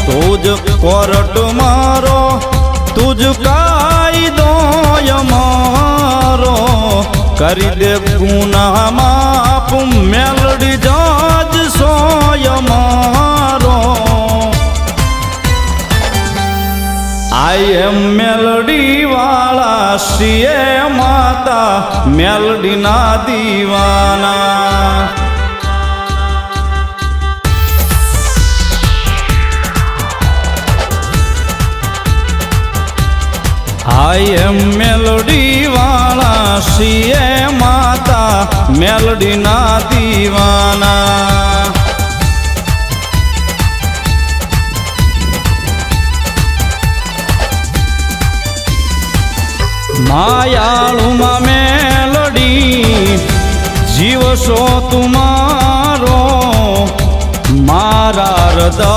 તુજ court મારો તુજ કાયદો અમારો કરી દે ગુના માફ મેલડી જજ સોય મારો આઈ એમ મેલડી વાળા શ્રીએ માતા મેલડી ના દીવાના આઈ એમ મેલડી વાળા શ્રીએ માતા મેલડી ના દીવાના માયાળુમાં મેલડી જીવ છો તુમારો મારા હૃદય